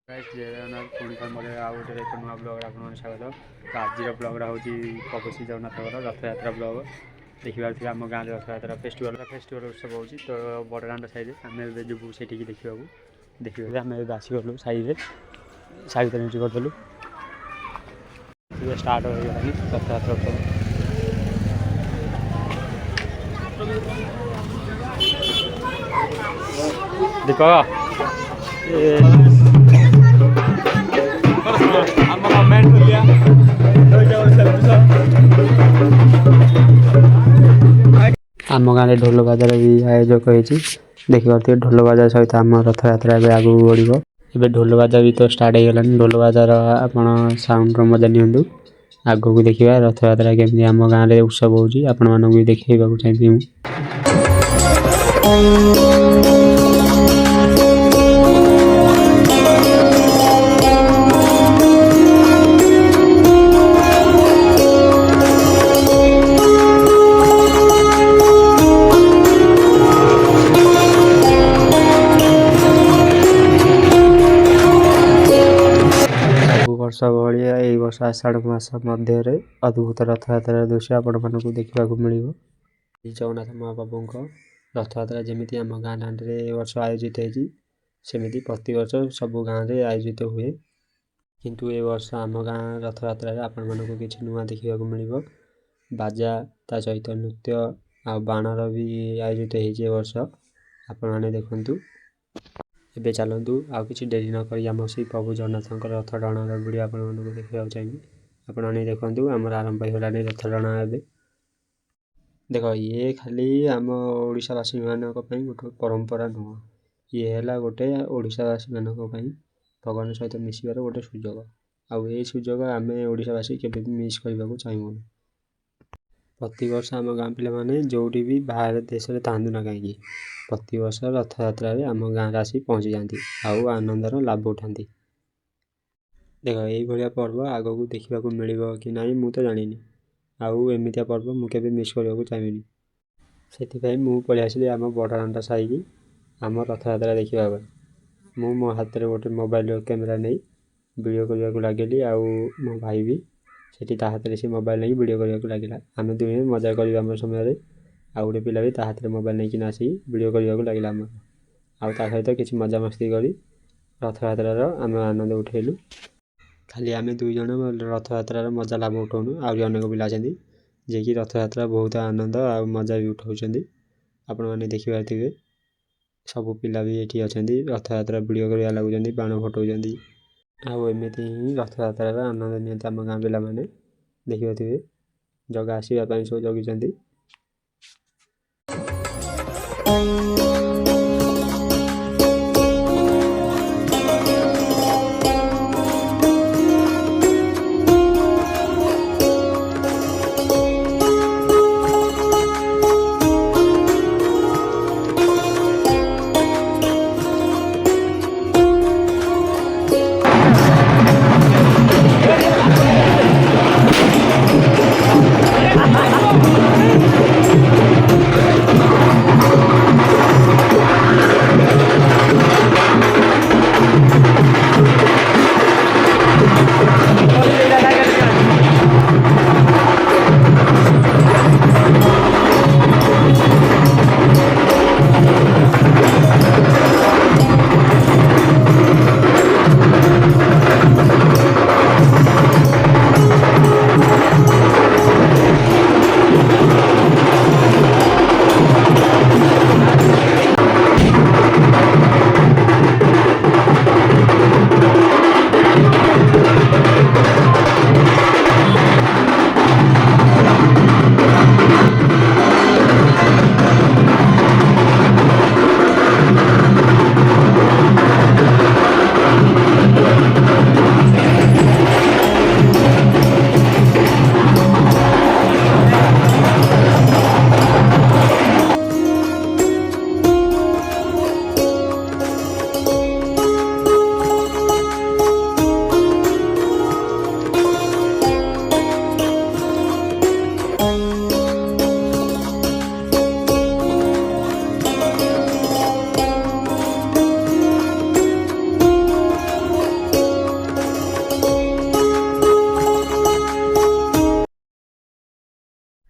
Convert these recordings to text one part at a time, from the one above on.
Guys जय जगन्नाथ पुणी थर मोर आउ गोटे एक नुआ ब्लग आपन स्वागत। तो आज ब्लगटा हूँ प्रभु श्री जगन्नाथ रथयात्रा ब्लग। देखिए आम गाँव में रथयात्रा फेस्टिवल उत्सव हो तो बड़दाण्ड साइड आम जीवु से देखा देखिए आम आसीगलु साइड साइड एंट्री करदेलु स्टार्ट हो गलानी रथयात्रा उत्सव। दीपक आम गाँव में ढोल बाजार भी आयोजक होती देखिए ढोल बाजार सहित आम रथ यात्रा आगू बढ़ ए ढोल बाजार भी तो स्टार्ट हो गलानी। ढोल बाजार आपड़ साउंड मजा नियंतु आग को देखा रथ यात्रा केमती आम गाँव में उत्सव होती आपण मानक भी देखा चाहिए। वर्ष भाया यही वर्ष आषाढ़ मास मध्य अद्भुत रथयात्रा दृश्य आपण मानक देखा मिल। जगन्नाथ महाप्रभु रथयात्रा जमी आम गाँ दाण्डे वर्ष आयोजित होती प्रति वर्ष सब गाँव में आयोजित हुए किंतु ए वर्ष आम गाँ रथयात्रा आपण मानक किसी नुआ देखा मिल। बाजा ता सहित नृत्य आ बाणर भी आयोजित वर्ष आपण मैंने देखु। एबे चलतु आउ कि डेरी न करी आम से प्रभु जगन्नाथ रथ टणार वीडियो आपको देखा चाहिए। आपने देखु आम आरंभ होगानी रथ टଣା ए देख ये खाली आम ओडावासी मान गोटे परंपरा नुह ये है गोटे ओडावासी मान भगवान सहित मिसबार गोटे सुजोग आई सुजोग आम ओडावासी के मिस करने को चाहूँ। प्रति वर्ष आम गाँ पे जो भी बाहर देश में था ना कहीं प्रति वर्ष रथयात्रा आम गाँव आसी पहुँची जाती आउ आनंदर लाभ उठाती। देख ये पर्व आग को देखा मिल कि ना मु तो जानी आउ एमतिया पर्व मुझे मिस करने को चाहिए से मुझे पलि आसली आम बड़दाण्ड साई आम रथयात्रा देखा मु मो हाथ में गोटे मोबाइल कैमेरा नहीं वीडियो करने को लगे आउ मो भाई भी से हाथ में से मोबाइल नहीं वीडियो करने को लगे आम दुहे मजा कर समय आ गोटे पिला भी हाथ में मोबाइल नहीं आसी वीडियो करने को लगे आम आ सहित किसी मजा मस्ती कर रथयात्रार आम आनंद उठेलु। खाली आम दुई जन रथयात्रार मजा लाभ उठाऊनु आहरी अनेक पिला जे कि रथयात्रा बहुत आनंद आ मजा भी उठाऊँ आपण मैंने देखिए सब पिला भी ये अच्छा रथयात्रा वीडियो कर लगुच बाण फटाऊँ आमती ही रथयात्रार आनंद नि आम गाँ पिला मैंने देखिए जगह आसवाई सब जगी।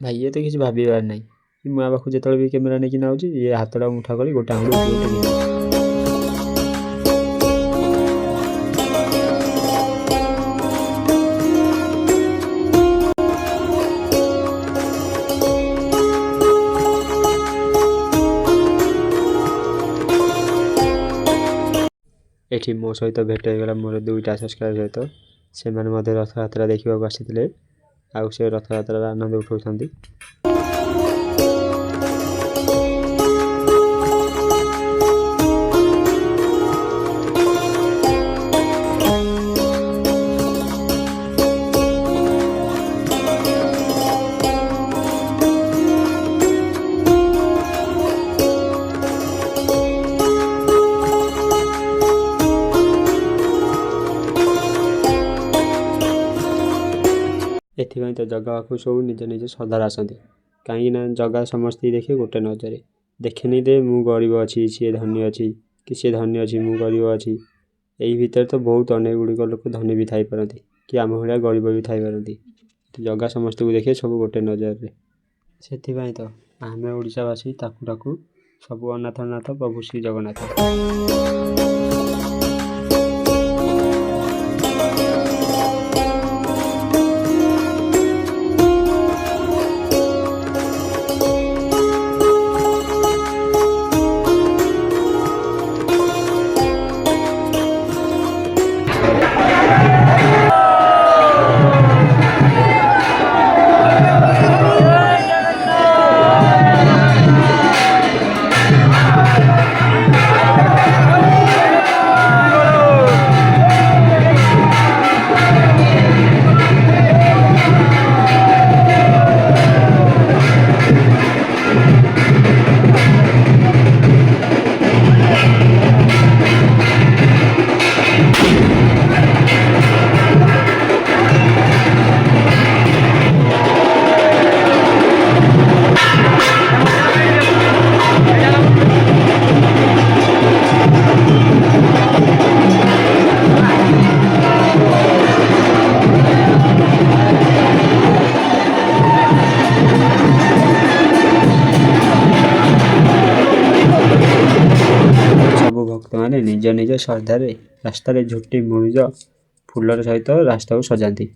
ଭାଇ ଇଏ ତ କିଛି ଭାବିବାର ନାହିଁ। ମୁଁ ଆ ପାଖକୁ ଯେତେବେଳେ ବି କ୍ୟାମେରା ନେଇକି ଆଉଛି ଇଏ ହାତଟା ମୁଠା କରି ଗୋଟେ ଆଙ୍ଗୁଳି ଉପରକୁ ଟେକି ଦେଉଛି। ଏଠି ମୋ ସହିତ ଭେଟ ହେଇଗଲା ମୋର 2ଟା ସବସ୍କ୍ରାଇବର ସହିତ। ସେମାନେ ମଧ୍ୟ ରଥଯାତ୍ରା ଦେଖିବାକୁ ଆସିଥିଲେ ଆଉ ସେ ରଥଯାତ୍ରାର ଆନନ୍ଦ ଉଠାଉଛନ୍ତି। ଏଥିପାଇଁ ତ ଜଗା ପାଖକୁ ସବୁ ନିଜ ନିଜ ଶ୍ରଦ୍ଧାରେ ଆସନ୍ତି। କାହିଁକିନା ଜଗା ସମସ୍ତଙ୍କୁ ଦେଖେ ଗୋଟେ ନଜରରେ ଦେଖେନି ଦେ ମୁଁ ଗରିବ ଅଛି ସିଏ ଧନୀ ଅଛି, କି ସିଏ ଧନୀ ଅଛି ମୁଁ ଗରିବ ଅଛି। ଏଇ ଭିତରେ ତ ବହୁତ ଅନେକ ଗୁଡ଼ିକ ଲୋକ ଧନୀ ବି ଥାଇପାରନ୍ତି, କି ଆମ ଭଳିଆ ଗରିବ ବି ଥାଇପାରନ୍ତି। ଜଗା ସମସ୍ତଙ୍କୁ ଦେଖେ ସବୁ ଗୋଟେ ନଜରରେ। ସେଥିପାଇଁ ତ ଆମେ ଓଡ଼ିଶାବାସୀ ତାକୁ ଡାକୁ ସବୁ ଅନାଥ ନାଥ ପ୍ରଭୁ ଶ୍ରୀ ଜଗନ୍ନାଥ। ସବୁ ଭକ୍ତମାନେ ନିଜ ନିଜ ଶ୍ରଦ୍ଧାରେ ରାସ୍ତାରେ ଝୋଟି ମୁରୁଜ ଫୁଲର ସହିତ ରାସ୍ତାକୁ ସଜାନ୍ତି।